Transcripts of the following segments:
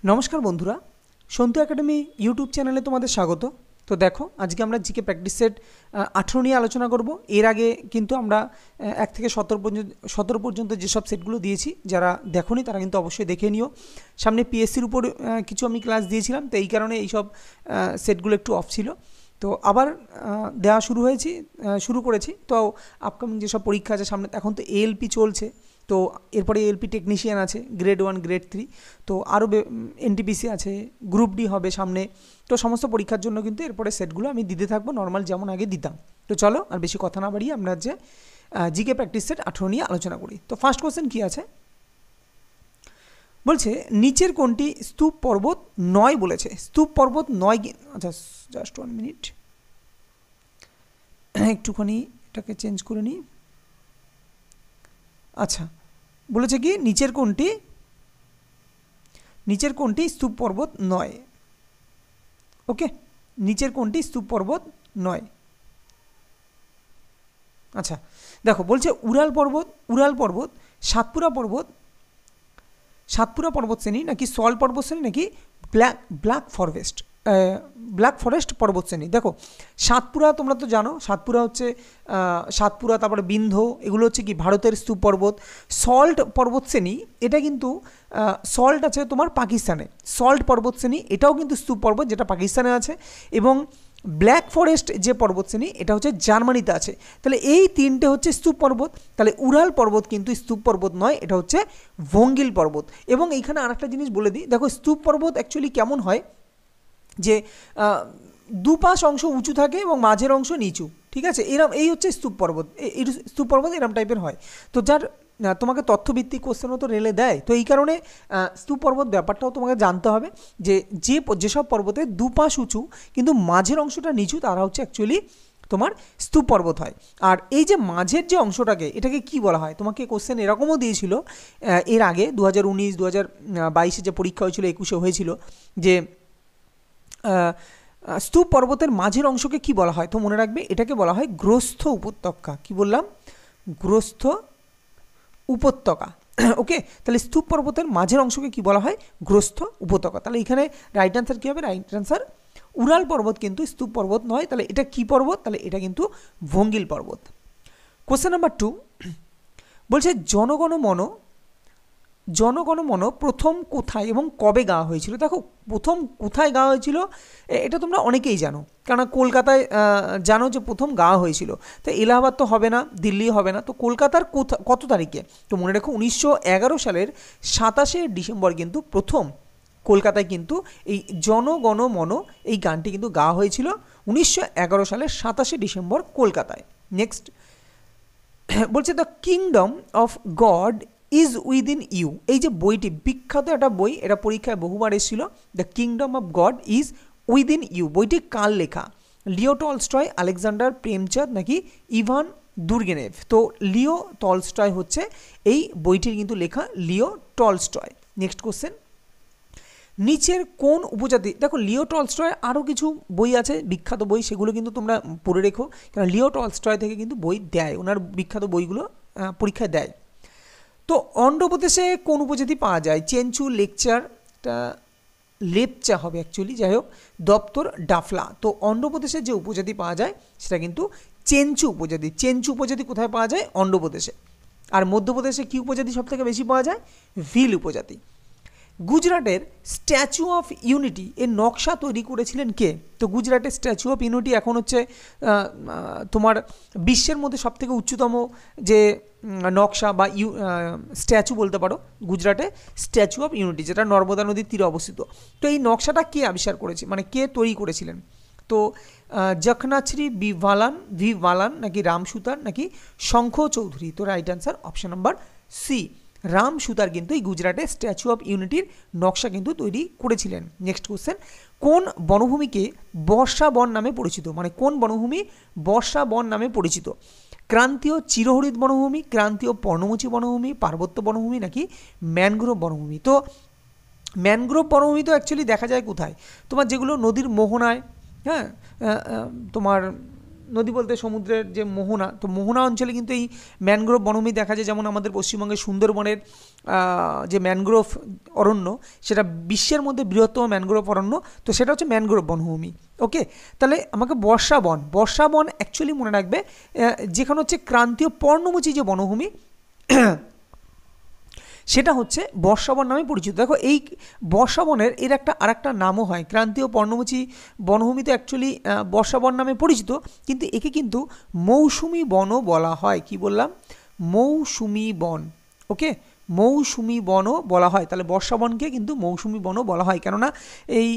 নমস্কার বন্ধুরা, Santu academy YouTube চ্যানেলে তোমাদের স্বাগত। তো দেখো, আজকে আমরা জিকে প্র্যাকটিস সেট 18 নিয়ে আলোচনা করব। এর আগে কিন্তু আমরা 1 থেকে 17 পর্যন্ত যেসব সেটগুলো দিয়েছি, যারা দেখোনি তারা কিন্তু অবশ্যই দেখে নিও। সামনে পিএসসির উপর কিছু আমি ক্লাস দিয়েছিলাম, তো এই কারণে এইসব সেটগুলো একটু অফ ছিল। তো আবার দেওয়া শুরু করেছি। তো আপকামিং যেসব পরীক্ষা আছে সামনে, এখন তো এএলপি চলছে, তো এরপরে এএলপি টেকনিশিয়ান আছে, গ্রেড 1 গ্রেড 3, তো আরও এনটিপিসি আছে, গ্রুপ ডি হবে সামনে। তো সমস্ত পরীক্ষার জন্য কিন্তু এরপরে সেটগুলো আমি দিতে থাকবো, নর্মাল যেমন আগে দিতাম। তো চলো আর বেশি কথা না বাড়িয়ে আমরা যে জিকে প্র্যাকটিস সেট 18 নিয়ে আলোচনা করি। তো ফার্স্ট কোশ্চেন কী আছে বলছে, নিচের কোনটি স্তূপ পর্বত নয় বলেছে। স্তূপ পর্বত নয়, আচ্ছা জাস্ট 1 মিনিট, একটুখানি এটাকে চেঞ্জ করে নিই। আচ্ছা, বলেছে কি নিচের কোনটি স্তূপ পর্বত নয়। ওকে, নিচের কোনটি স্তূপ পর্বত নয়। আচ্ছা দেখো, বলছে উড়াল পর্বত, সাতপুরা পর্বত শ্রেণী, নাকি সল্ট পর্বত শ্রেণী, নাকি ব্ল্যাক ফরেস্ট পর্বত শ্রেণী। দেখো, সাতপুরা তোমরা তো জানো, সাতপুরা হচ্ছে সাতপুরা, তারপরে বিন্ধ্য, এগুলো হচ্ছে কি ভারতের স্তূপ পর্বত। সল্ট পর্বত শ্রেণী, এটা কিন্তু সল্ট আছে তোমার পাকিস্তানে, সল্ট পর্বত শ্রেণী এটাও কিন্তু স্তূপ পর্বত, যেটা পাকিস্তানে আছে। এবং ব্ল্যাক ফরেস্ট যে পর্বতশ্রেণী, এটা হচ্ছে জার্মানিতে আছে। তাহলে এই তিনটে হচ্ছে স্তূপ পর্বত। তাহলে উড়াল পর্বত কিন্তু স্তূপ পর্বত নয়, এটা হচ্ছে ভঙ্গিল পর্বত। এবং এইখানে আরেকটা জিনিস বলে দিই, দেখো স্তূপ পর্বত অ্যাকচুয়ালি কেমন হয়, যে দুপাশ অংশ উঁচু থাকে এবং মাঝের অংশ নিচু, ঠিক আছে, এরম এই হচ্ছে স্তূপ পর্বত। এই স্তূপ পর্বত এরম টাইপের হয়। তো যার তোমাকে তথ্যভিত্তিক কোশ্চেনও তো রেলে দেয়, তো এই কারণে স্তূপ পর্বত ব্যাপারটাও তোমাকে জানতে হবে, যে যেসব পর্বতে দুপাশ উঁচু কিন্তু মাঝের অংশটা নিচু, তারা হচ্ছে অ্যাকচুয়ালি তোমার স্তূপ পর্বত হয়। আর এই যে মাঝের যে অংশটাকে, এটাকে কি বলা হয়, তোমাকে কোশ্চেন এরকমও দিয়েছিল এর আগে 2019 2022 যে পরীক্ষা হয়েছিল, 21 হয়েছিল, যে স্তূপ পর্বতের মাঝের অংশকে কি বলা হয়। তো মনে রাখবে, এটাকে বলা হয় গ্রস্থ উপত্যকা। কি বললাম? গ্রস্থ উপত্যকা। ওকে, তাহলে স্তূপ পর্বতের মাঝের অংশকে কি বলা হয়? গ্রস্থ উপত্যকা। তাহলে এখানে রাইট অ্যান্সার কী হবে? রাইট অ্যান্সার উড়াল পর্বত কিন্তু স্তূপ পর্বত নয়। তাহলে এটা কি পর্বত? তাহলে এটা কিন্তু ভঙ্গিল পর্বত। কোশ্চেন নাম্বার 2 বলছে, জনগণমন প্রথম কোথায় এবং কবে গাওয়া হয়েছিল। দেখো, প্রথম কোথায় গাওয়া হয়েছিল এটা তোমরা অনেকেই জানো, কারণ কলকাতায় জানো যে প্রথম গাওয়া হয়েছিল। তো এলাহাবাদ তো হবে না, দিল্লি হবে না, তো কলকাতার কত তারিখে? তো মনে রাখো, 1911 সালের 27শে ডিসেম্বর কিন্তু প্রথম কলকাতায় কিন্তু এই জনগণমন এই গানটি কিন্তু গাওয়া হয়েছিল 1911 সালের 27শে ডিসেম্বর কলকাতায়। নেক্সট বলছে, the kingdom of God is within you. এই যে বইটি, বিখ্যাত একটা বই, এটা পরীক্ষায় বহুবার এসেছিল, the kingdom of God is within you. বইটি কার লেখা? লিও টলস্টয়, আলেকজান্ডার প্রেমচাঁদ, নাকি ইভান দুর্গেনেভ। তো লিও টলস্টয় হচ্ছে এই বইটির কিন্তু লেখা, লিও টলস্টয়। নেক্সট কোশ্চেন, নিচের কোন উপজাতি, দেখো লিও টলস্টয় আরও কিছু বই আছে বিখ্যাত বই, সেগুলো কিন্তু তোমরা পড়ে রেখো, কারণ লিও টলস্টয় থেকে কিন্তু বই দেয়, ওনার বিখ্যাত বইগুলো পরীক্ষায় দেয়। তো অন্ধ্রপ্রদেশে কোন উপজাতি পাওয়া যায়? চেঞ্চু, লেপচা হবে অ্যাকচুয়ালি, যাই হোক, দপ্তর, ডাফলা। তো অন্ধ্রপ্রদেশের যে উপজাতি পাওয়া যায় সেটা কিন্তু চেঞ্চু উপজাতি। চেঞ্চু উপজাতি কোথায় পাওয়া যায়? অন্ধ্রপ্রদেশে। আর মধ্যপ্রদেশে কী উপজাতি সবথেকে বেশি পাওয়া যায়? ভিল উপজাতি। গুজরাটের স্ট্যাচু অফ ইউনিটি এর নকশা তৈরি করেছিলেন কে? তো গুজরাটের স্ট্যাচু অফ ইউনিটি এখন হচ্ছে তোমার বিশ্বের মধ্যে সবথেকে উচ্চতম যে নকশা বা স্ট্যাচু বলতে পারো, গুজরাটে স্ট্যাচু অফ ইউনিটি, যেটা নর্মদা নদীর তীরে অবস্থিত। তো এই নকশাটা কে আবিষ্কার করেছে, মানে কে তৈরি করেছিলেন? তো জখনাশ্রী ভি বালান, নাকি রাম সুতার, নাকি শঙ্খ চৌধুরী। তো right answer option number C, Ram Sutar কিন্তু এই গুজরাটে স্ট্যাচু অফ ইউনিটির নকশা কিন্তু তৈরি করেছিলেন। নেক্সট কোশ্চেন, কোন বনভূমিকে বর্ষা বন নামে পরিচিত? মানে কোন বনভূমি বর্ষা বন নামে পরিচিত? ক্রান্তীয় চিরহরিত বনভূমি, ক্রান্তীয় পর্ণমোচী বনভূমি, পার্বত্য বনভূমি, নাকি ম্যানগ্রোভ বনভূমি। তো ম্যানগ্রোভ বনভূমি তো অ্যাকচুয়ালি দেখা যায় কোথায়? তোমার যেগুলো নদীর মোহনায়, হ্যাঁ, তোমার নদী বলতে সমুদ্রের যে মোহনা, তো মোহনা অঞ্চলে কিন্তু এই ম্যানগ্রোভ বনভূমি দেখা যায়। যেমন আমাদের পশ্চিমবঙ্গের সুন্দরবনের যে ম্যানগ্রোভ অরণ্য, সেটা বিশ্বের মধ্যে বৃহত্তম ম্যানগ্রোভ অরণ্য, তো সেটা হচ্ছে ম্যানগ্রোভ বনভূমি। ওকে, তাহলে আমাকে বর্ষা বন অ্যাকচুয়ালি মনে রাখবে যেখানে হচ্ছে ক্রান্তীয় পর্ণমোচী যে বনভূমি সেটা হচ্ছে বর্ষাবন নামে পরিচিত। দেখো এই বর্ষাবনের এর আরেকটা নামও হয়, ক্রান্তীয় পর্ণমোচী বনভূমি তো অ্যাকচুয়ালি বর্ষাবন নামে পরিচিত, কিন্তু একে কিন্তু মৌসুমী বনও বলা হয়। কি বললাম? মৌসুমী বন। ওকে, মৌসুমী বনও বলা হয়। তাহলে বর্ষাবনকে কিন্তু মৌসুমী বনও বলা হয়, কেননা এই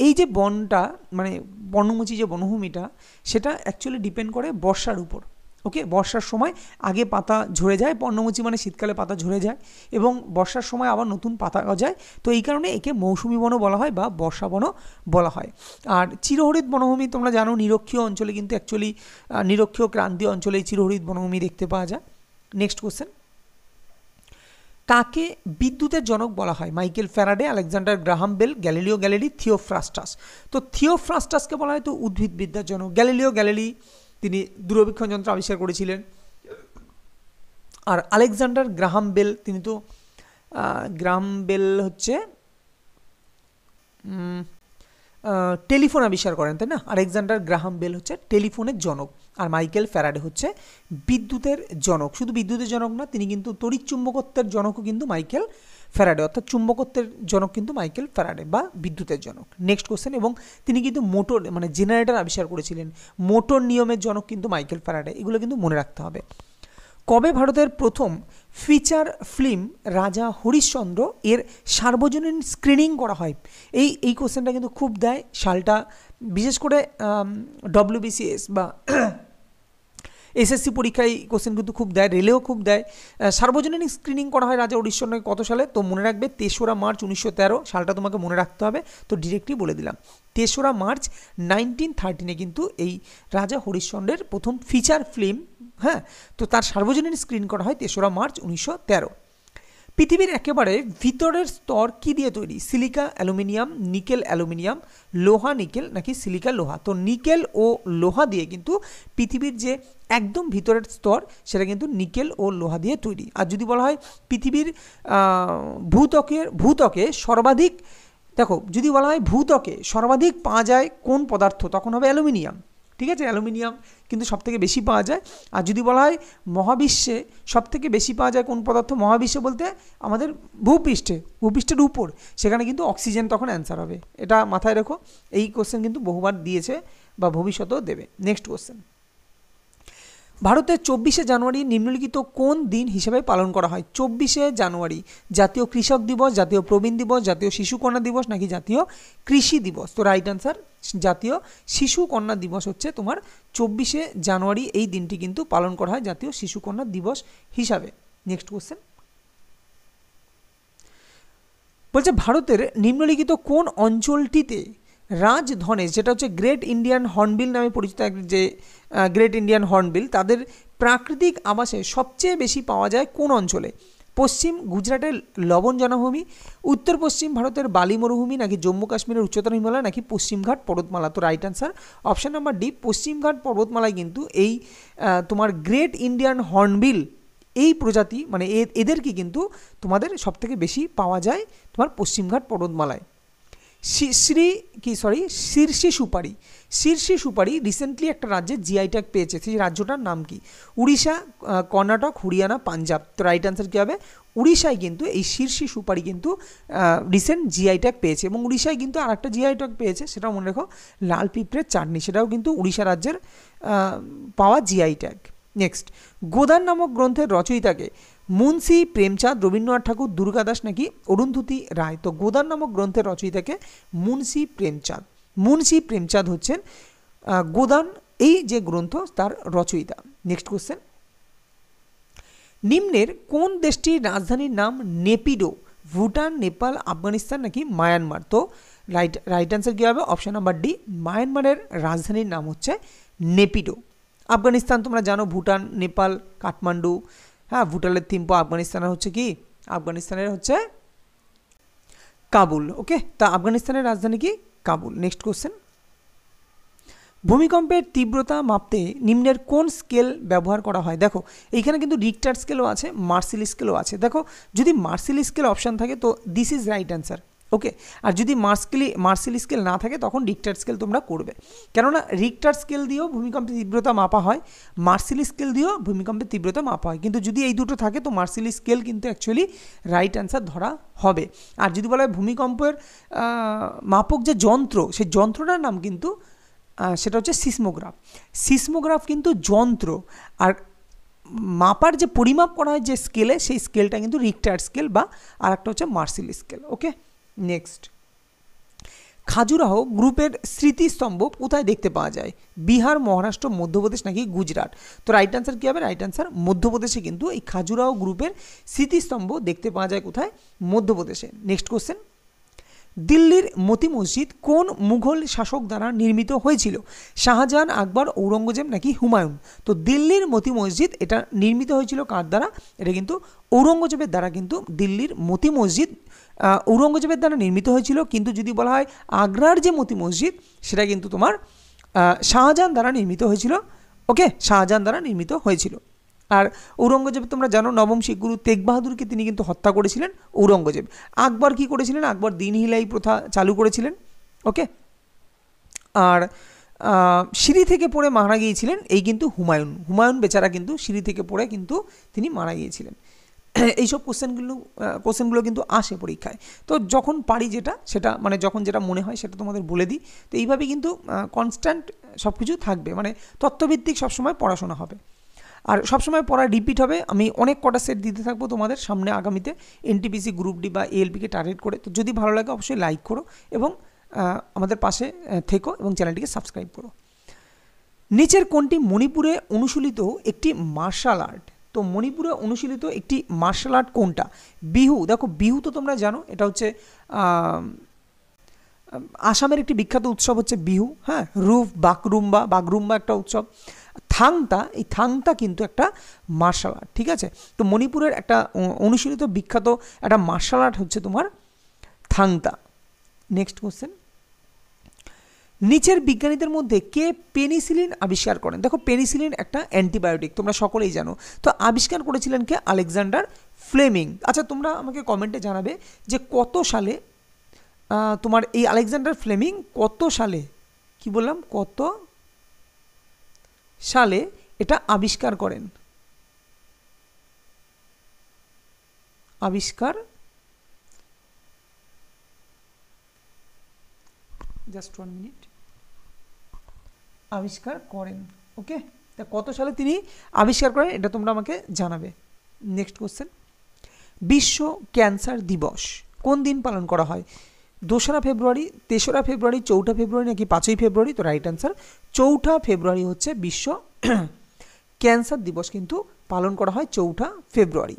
এই যে বনটা মানে পর্ণমোচী যে বনভূমিটা, সেটা অ্যাকচুয়ালি ডিপেন্ড করে বর্ষার উপর। ওকে, বর্ষার সময় আগে পাতা ঝরে যায়, পর্ণমোচী মানে শীতকালে পাতা ঝরে যায়, এবং বর্ষার সময় আবার নতুন পাতা গজায়, তো এই কারণে একে মৌসুমী বনও বলা হয় বা বর্ষা বনও বলা হয়। আর চিরহরিৎ বনভূমি তোমরা জানো, নিরক্ষীয় অঞ্চলে কিন্তু অ্যাকচুয়ালি নিরক্ষীয় ক্রান্তীয় অঞ্চলে চিরহরিৎ বনভূমি দেখতে পাওয়া যায়। নেক্সট কোশ্চেন, কাকে বিদ্যুতের জনক বলা হয়? Michael Faraday, Alexander Graham Bell, Galileo Galilei, Theophrastus. তো থিওফ্রাস্টাসকে বলা হয় তো উদ্ভিদবিদ্যার জনক। গ্যালিলিও গ্যালিলি তিনি দূরবীক্ষণ যন্ত্র আবিষ্কার করেছিলেন। আর আলেকজান্ডার গ্রাহাম বেল, তিনি তো গ্রাহাম বেল হচ্ছে টেলিফোন আবিষ্কার করেন, তাই না? আলেকজান্ডার গ্রাহাম বেল হচ্ছে টেলিফোনের জনক, আর মাইকেল ফ্যারাডে হচ্ছে বিদ্যুতের জনক। শুধু বিদ্যুতের জনক না, তিনি কিন্তু তড়িৎচুম্বকত্বের জনকও কিন্তু মাইকেল ফ্যারাডে, অর্থাৎ চুম্বকত্বের জনক কিন্তু মাইকেল ফ্যারাডে বা বিদ্যুতের জনক। নেক্সট কোশ্চেন, এবং তিনি কিন্তু মোটর মানে জেনারেটর আবিষ্কার করেছিলেন। মোটর নিয়মের জনক কিন্তু মাইকেল ফ্যারাডে, এগুলো কিন্তু মনে রাখতে হবে। কবে ভারতের প্রথম ফিচার ফিল্ম রাজা হরিশ্চন্দ্র এর সার্বজনীন স্ক্রিনিং করা হয়? এই কোশ্চেনটা কিন্তু খুব দেয় সালটা, বিশেষ করে ডব্লিউবিসিএস বা এসএসসি পরীক্ষায় কোশ্চেন কিন্তু খুব দেয়, রেলেও খুব দেয়। সার্বজনীন স্ক্রিনিং করা হয় রাজা হরিশ্চন্দ্রকে কত সালে? তো মনে রাখবে 3রা মার্চ 1913, সালটা তোমাকে মনে রাখতে হবে, তো ডিরেক্টলি বলে দিলাম 3রা মার্চ 1913 কিন্তু এই রাজা হরিশ্চন্দ্রের প্রথম ফিচার ফিল্ম, হ্যাঁ, তো তার সার্বজনীন স্ক্রিন করা হয় 3রা মার্চ 1913। পৃথিবীর একেবারে ভিতরের স্তর কি দিয়ে তৈরি? সিলিকা অ্যালুমিনিয়াম, নিকেল অ্যালুমিনিয়াম, লোহা নিকেল নাকি সিলিকা লোহা? তো নিকেল ও লোহা দিয়ে কিন্তু পৃথিবীর যে একদম ভিতরের স্তর সেটা কিন্তু নিকেল ও লোহা দিয়ে তৈরি। আর যদি বলা হয় পৃথিবীর ভূত্বকে সর্বাধিক, দেখো যদি বলা হয় ভূত্বকে সর্বাধিক পাওয়া যায় কোন পদার্থ, তখন হবে অ্যালুমিনিয়াম। ঠিক আছে, অ্যালুমিনিয়াম কিন্তু সবথেকে বেশি পাওয়া যায়। আর যদি বলা হয় মহাবিশ্বে সবথেকে বেশি পাওয়া যায় কোন পদার্থ, মহাবিশ্বে বলতে আমাদের ভূপৃষ্ঠের উপর, সেখানে কিন্তু অক্সিজেন তখন অ্যান্সার হবে। এটা মাথায় রেখো, এই কোশ্চেন কিন্তু বহুবার দিয়েছে বা ভবিষ্যতেও দেবে। নেক্সট কোশ্চেন, ভারতের 24শে জানুয়ারি নিম্নলিখিত কোন দিন হিসেবে পালন করা হয়? 24শে জানুয়ারি জাতীয় কৃষক দিবস, জাতীয় প্রবীণ দিবস, জাতীয় শিশু কন্যা দিবস নাকি জাতীয় কৃষি দিবস? তো রাইট আনসার জাতীয় শিশু কন্যা দিবস হচ্ছে তোমার 24শে জানুয়ারি, এই দিনটি কিন্তু পালন করা হয় জাতীয় শিশু কন্যা দিবস হিসাবে। নেক্সট কোশ্চেন বলছে, ভারতের নিম্নলিখিত কোন অঞ্চলটিতে রাজধনেশ, যেটা হচ্ছে গ্রেট ইন্ডিয়ান হর্নবিল নামে পরিচিত, যে গ্রেট ইন্ডিয়ান হর্নবিল, তাদের প্রাকৃতিক আবাসে সবচেয়ে বেশি পাওয়া যায় কোন অঞ্চলে? পশ্চিম গুজরাটের লবণ জনভূমি, উত্তর পশ্চিম ভারতের বালি মরুভূমি নাকি জম্মু কাশ্মীরের উচ্চতর হিমালয় নাকি পশ্চিমঘাট পর্বতমালা? তো right answer option number D, পশ্চিমঘাট পর্বতমালায় কিন্তু এই তোমার গ্রেট ইন্ডিয়ান হর্নবিল এই প্রজাতি মানে এদেরকে কিন্তু তোমাদের সবথেকে বেশি পাওয়া যায় তোমার পশ্চিমঘাট পর্বতমালায়। শীর্ষে সুপারি রিসেন্টলি একটা রাজ্যে জিআই ট্যাগ পেয়েছে, সেই রাজ্যটার নাম কি? উড়িষ্যা, কর্ণাটক, হরিয়ানা, পাঞ্জাব? তো রাইট আনসার কী হবে? উড়িষ্যায় কিন্তু এই শীর্ষে সুপারি কিন্তু রিসেন্ট জিআই ট্যাগ পেয়েছে, এবং উড়িষ্যায় কিন্তু আর একটা জিআই ট্যাগ পেয়েছে, সেটাও মনে রেখো, লাল পিঁপড়ের চাটনি, সেটাও কিন্তু উড়িষ্যা রাজ্যের পাওয়া জিআই ট্যাগ। নেক্সট, গোদান নামক গ্রন্থের রচয়িতাকে? মুন্সি প্রেমচাঁদ, রবীন্দ্রনাথ ঠাকুর, দুর্গাদাস নাকি অরুন্ধতী রায়? তো গোদান নামক গ্রন্থের রচয়িতাকে মুন্সি প্রেমচাঁদ হচ্ছেন গোদান এই যে গ্রন্থ তার রচয়িতা। নেক্সট কোশ্চেন, নিম্নের কোন দেশটির রাজধানীর নাম নেপিডো? ভুটান, নেপাল, আফগানিস্তান নাকি মায়ানমার? তো রাইট আনসার কী হবে? অপশান নাম্বার ডি, মায়ানমারের রাজধানীর নাম হচ্ছে নেপিডো। আফগানিস্তান তোমরা জানো, ভুটান, নেপাল, কাঠমান্ডু, হ্যাঁ, ভুটানের থিম্পু, আফগানিস্তানের হচ্ছে কি? আফগানিস্তানের হচ্ছে কাবুল। ওকে, তা আফগানিস্তানের রাজধানী কি? কাবুল। নেক্সট কোশ্চেন, ভূমিকম্পের তীব্রতা মাপতে নিম্নের কোন স্কেল ব্যবহার করা হয়? দেখো এইখানে কিন্তু রিক্টার স্কেলও আছে, মার্সেল স্কেলও আছে। দেখো যদি মার্সেল স্কেল অপশান থাকে তো দিস ইজ রাইট অ্যান্সার, ওকে। আর যদি মার্সেল স্কেল না থাকে তখন রিক্টার স্কেল তোমরা করবে, কেননা রিক্টার স্কেল দিয়েও ভূমিকম্পের তীব্রতা মাপা হয়, মার্সেল স্কেল দিয়েও ভূমিকম্পের তীব্রতা মাপা হয়, কিন্তু যদি এই দুটো থাকে তো মার্সেল স্কেল কিন্তু অ্যাকচুয়ালি রাইট অ্যান্সার ধরা হবে। আর যদি বলা হয় ভূমিকম্পের মাপক যে যন্ত্র, সেই যন্ত্রটার নাম কিন্তু সেটা হচ্ছে সিসমোগ্রাফ। সিসমোগ্রাফ কিন্তু যন্ত্র, আর মাপার যে পরিমাপ করা হয় যে স্কেলে, সেই স্কেলটা কিন্তু রিক্টার স্কেল বা আর একটা হচ্ছে মার্সেল স্কেল, ওকে। নেক্সট, খাজুরাহো গ্রুপের স্মৃতিস্তম্ভ কোথায় দেখতে পাওয়া যায়? বিহার, মহারাষ্ট্র, মধ্যপ্রদেশ নাকি গুজরাট? তো রাইট অ্যান্সার কী হবে? রাইট অ্যান্সার মধ্যপ্রদেশে কিন্তু এই খাজুরাহো গ্রুপের স্মৃতিস্তম্ভ দেখতে পাওয়া যায়। কোথায়? মধ্যপ্রদেশে। নেক্সট কোশ্চেন, দিল্লির মতি মসজিদ কোন মুঘল শাসক দ্বারা নির্মিত হয়েছিল? শাহজাহান, আকবর, ঔরঙ্গজেব নাকি হুমায়ুন? তো দিল্লির মতি মসজিদ এটা নির্মিত হয়েছিল কার দ্বারা? এটা কিন্তু ঔরঙ্গজেবের দ্বারা কিন্তু দিল্লির মতি মসজিদ ঔরঙ্গজেবের দ্বারা নির্মিত হয়েছিল। কিন্তু যদি বলা হয় আগ্রার যে মতি মসজিদ, সেটা কিন্তু তোমার শাহজাহান দ্বারা নির্মিত হয়েছিল, ওকে, শাহজাহান দ্বারা নির্মিত হয়েছিল। আর ঔরঙ্গজেব তোমরা জানো নবম শিখ গুরু তেগ বাহাদুরকে তিনি কিন্তু হত্যা করেছিলেন ঔরঙ্গজেব। আকবর কি করেছিলেন? আকবর দিন হিলাই প্রথা চালু করেছিলেন, ওকে। আর সিঁড়ি থেকে পড়ে মারা গিয়েছিলেন এই কিন্তু হুমায়ুন বেচারা কিন্তু সিঁড়ি থেকে পড়ে কিন্তু তিনি মারা গিয়েছিলেন। এইসব কোশ্চেনগুলো কিন্তু আসে পরীক্ষায়। তো যখন পারি যেটা সেটা মানে যখন যেটা মনে হয় সেটা তোমাদের বলে দিই। তো এইভাবে কিন্তু কনস্ট্যান্ট সব কিছু থাকবে, মানে তথ্যভিত্তিক সবসময় পড়াশোনা হবে, আর সবসময় পড়া রিপিট হবে। আমি অনেক কটা সেট দিতে থাকবো তোমাদের সামনে আগামীতে এনটিপিসি, গ্রুপ ডি বা এএলপিকে টার্গেট করে। তো যদি ভালো লাগে অবশ্যই লাইক করো এবং আমাদের পাশে থেকো এবং চ্যানেলটিকে সাবস্ক্রাইব করো। নিচের কোনটি মণিপুরে অনুশীলিত একটি মার্শাল আর্ট? তো মণিপুরে অনুশীলিত একটি মার্শাল আর্ট কোনটা? বিহু। দেখো বিহু তো তোমরা জানো, এটা হচ্ছে আসামের একটি বিখ্যাত উৎসব হচ্ছে বিহু, হ্যাঁ। রুফ, বাগরুম্বা একটা উৎসব। থাংতা, এই থাংতা কিন্তু একটা মার্শাল আর্ট, ঠিক আছে। তো মণিপুরের একটা অনুশীলিত বিখ্যাত একটা মার্শাল আর্ট হচ্ছে তোমার থাংতা। নেক্সট কোশ্চেন, নিচের বিজ্ঞানীদের মধ্যে কে পেনিসিলিন আবিষ্কার করেন? দেখো পেনিসিলিন একটা অ্যান্টিবায়োটিক, তোমরা সকলেই জানো। তো আবিষ্কার করেছিলেন কে? Alexander Fleming. আচ্ছা তোমরা আমাকে কমেন্টে জানাবে যে কত সালে তোমার এই আলেকজান্ডার ফ্লেমিং কত সালে, কি বললাম, কত সালে এটা আবিষ্কার করেন? জাস্ট 1 মিনিট, আবিষ্কার করেন, ওকে। তা কত সালে তিনি আবিষ্কার করেন এটা তোমরা আমাকে জানাবে। নেক্সট কোশ্চেন, বিশ্ব ক্যান্সার দিবস কোন দিন পালন করা হয়? 2রা ফেব্রুয়ারি, 3রা ফেব্রুয়ারি, 4ঠা ফেব্রুয়ারি নাকি 5ই ফেব্রুয়ারি? তো রাইট অ্যান্সার 4ঠা ফেব্রুয়ারি হচ্ছে বিশ্ব ক্যান্সার দিবস কিন্তু পালন করা হয় 4ঠা ফেব্রুয়ারি।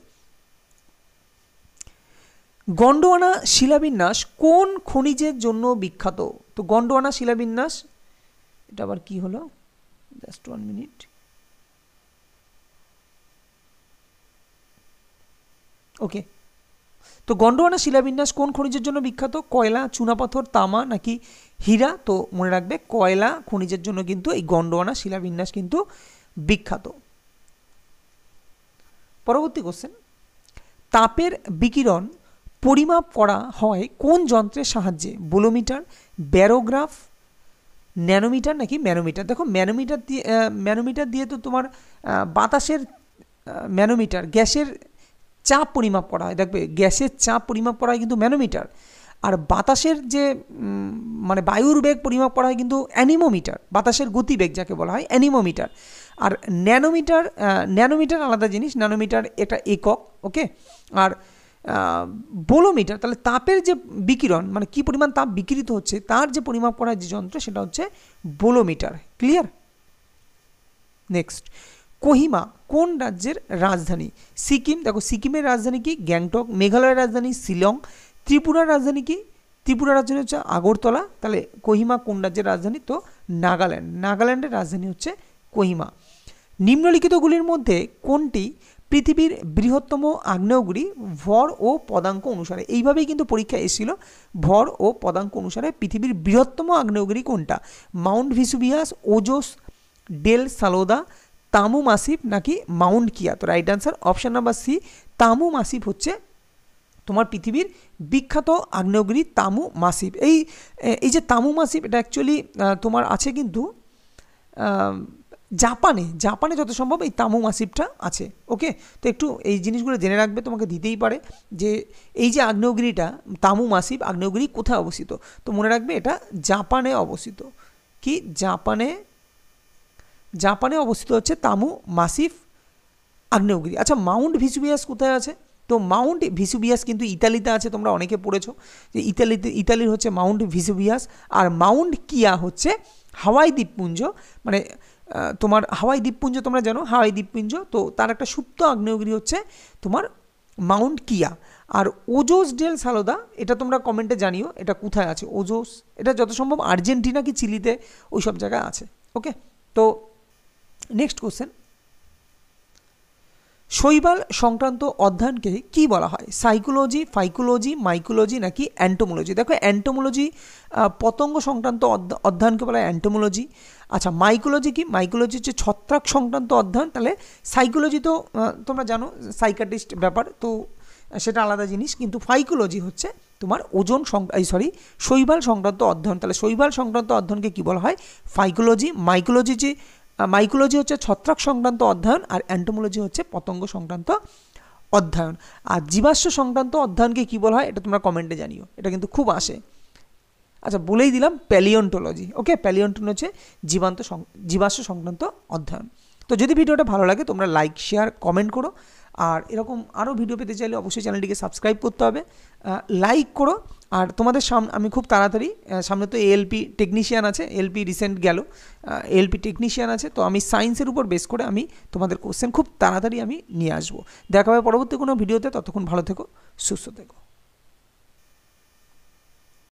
গন্ডোয়ানা শিলাবিন্যাস কোন খনিজের জন্য বিখ্যাত? তো গন্ডোয়ানা শিলাবিন্যাস এটা আবার কি হলো? জাস্ট 1 মিনিট, ওকে। তো গন্ডোয়ানা শিলাবিন্যাস কোন খনিজের জন্য বিখ্যাত? কয়লা, চুনাপাথর, তামা নাকি হীরা? তো মনে রাখবে কয়লা খনিজের জন্য কিন্তু এই গন্ডোয়ানা শিলাবিন্যাস কিন্তু বিখ্যাত। পরবর্তী কোশ্চেন, তাপের বিকিরণ পরিমাপ করা হয় কোন যন্ত্রের সাহায্যে? বোলোমিটার, ব্যারোগ্রাফ, ন্যানোমিটার নাকি ম্যানোমিটার? দেখো ম্যানোমিটার দিয়ে তো তোমার বাতাসের ম্যানোমিটার, গ্যাসের চাপ পরিমাপ করা হয়। দেখবে গ্যাসের চাপ পরিমাপ করা হয় কিন্তু ম্যানোমিটার, আর বাতাসের যে মানে বায়ুর বেগ পরিমাপ করা হয় কিন্তু অ্যানিমোমিটার, বাতাসের গতিবেগ যাকে বলা হয় অ্যানিমোমিটার। আর ন্যানোমিটার আলাদা জিনিস, ন্যানোমিটার এটা একক, ওকে। আর বোলোমিটার তাহলে তাপের যে বিকিরণ মানে কি পরিমাণ তাপ বিকিরিত হচ্ছে তার যে পরিমাপ করা যে যন্ত্র সেটা হচ্ছে বোলোমিটার, ক্লিয়ার? নেক্সট, কোহিমা কোন রাজ্যের রাজধানী? সিকিম। দেখো সিকিমের রাজধানী কি? গ্যাংটক। মেঘালয়ের রাজধানী শিলং। ত্রিপুরার রাজধানী কি? ত্রিপুরার রাজধানী হচ্ছে আগরতলা। তাহলে কোহিমা কোন রাজ্যের রাজধানী? তো নাগাল্যান্ডের রাজধানী হচ্ছে কোহিমা। নিম্নলিখিতগুলির মধ্যে কোনটি পৃথিবীর বৃহত্তম আগ্নেয়গিরি ভর ও পদাঙ্ক অনুসারে। এইভাবেই কিন্তু পরীক্ষা এসেছিল, ভর ও পদাঙ্ক অনুসারে পৃথিবীর বৃহত্তম আগ্নেয়গিরি কোনটা, Mount Vesuvius, Ojos del Salado, Tamu Massif নাকি মাউন্ট কিয়া। তো right answer option number C, Tamu Massif হচ্ছে তোমার পৃথিবীর বিখ্যাত আগ্নেয়গিরি তামু মাসিফ। এই যে তামু মাসিফ এটা অ্যাকচুয়ালি তোমার আছে কিন্তু জাপানে যত সম্ভব এই তামু মাসিফটা আছে। ওকে, তো একটু এই জিনিসগুলো জেনে রাখবে, তোমাকে দিতেই পারে যে এই যে আগ্নেয়গিরিটা তামু মাসিফ আগ্নেয়গিরি কোথায় অবস্থিত। তো মনে রাখবে এটা জাপানে অবস্থিত। কি জাপানে অবস্থিত হচ্ছে তামু মাসিফ আগ্নেয়গিরি। আচ্ছা, মাউন্ট ভেসুভিয়াস কোথায় আছে? তো মাউন্ট ভেসুভিয়াস কিন্তু ইতালিতে আছে, তোমরা অনেকে পড়েছো যে ইতালির হচ্ছে মাউন্ট ভেসুভিয়াস। আর মাউন্ট কিয়া হচ্ছে হাওয়াই দ্বীপপুঞ্জ, মানে তোমার হাওয়াই দ্বীপপুঞ্জ তোমরা জানো, হাওয়াই দ্বীপপুঞ্জ, তো তার একটা সুপ্ত আগ্নেয়গিরি হচ্ছে তোমার মাউন্ট কিয়া। আর ওজোস ডেল সালোদা এটা তোমরা কমেন্টে জানিও এটা কোথায় আছে। ওজোস এটা যত সম্ভব আর্জেন্টিনা কি চিলিতে ওই সব জায়গায় আছে। ওকে, তো নেক্সট কোশ্চেন, শৈবাল সংক্রান্ত অধ্যয়নকে কি বলা হয়? সাইকোলজি, ফাইকোলজি, মাইকোলজি নাকি অ্যান্টোমোলজি? দেখো, অ্যান্টোমোলজি পতঙ্গ সংক্রান্ত অধ্যয়নকে বলা হয় অ্যান্টোমোলজি। আচ্ছা, মাইকোলজি কি? মাইকোলজি হচ্ছে ছত্রাক সংক্রান্ত অধ্যয়ন। তাহলে সাইকোলজি তো তোমরা জানো সাইকাটিস্ট ব্যাপার, তো সেটা আলাদা জিনিস। কিন্তু ফাইকোলজি হচ্ছে তোমার শৈবাল সংক্রান্ত অধ্যয়ন। তাহলে শৈবাল সংক্রান্ত অধ্যয়নকে কি বলা হয়? ফাইকোলজি। মাইকোলজি হচ্ছে ছত্রাক সংক্রান্ত অধ্যয়ন, আর অ্যান্টোমোলজি হচ্ছে পতঙ্গ সংক্রান্ত অধ্যয়ন। আর জীবাশ্ম সংক্রান্ত অধ্যয়নকে কি বলা হয় এটা তোমরা কমেন্টে জানিও, এটা কিন্তু খুব আসে। আচ্ছা, বলেই দিলাম প্যালিওন্টোলজি। ওকে, প্যালিওন্টোলজি হচ্ছে জীবাশ্ম সংক্রান্ত অধ্যয়ন। তো যদি ভিডিওটা ভালো লাগে তোমরা লাইক, শেয়ার, কমেন্ট করো। আর এরকম আরও ভিডিও পেতে চাইলে অবশ্যই চ্যানেলটিকে সাবস্ক্রাইব করতে হবে, লাইক করো। আর তোমাদের আমি খুব তাড়াতাড়ি সামনে তো এএলপি টেকনিশিয়ান আছে, এলপি রিসেন্ট গেল, এএলপি টেকনিশিয়ান আছে, তো আমি সায়েন্সের উপর বেস করে আমি তোমাদের কোশ্চেন খুব তাড়াতাড়ি আমি নিয়ে আসবো। দেখা হবে পরবর্তী কোনো ভিডিওতে, ততক্ষণ ভালো থেকো, সুস্থ থেকো।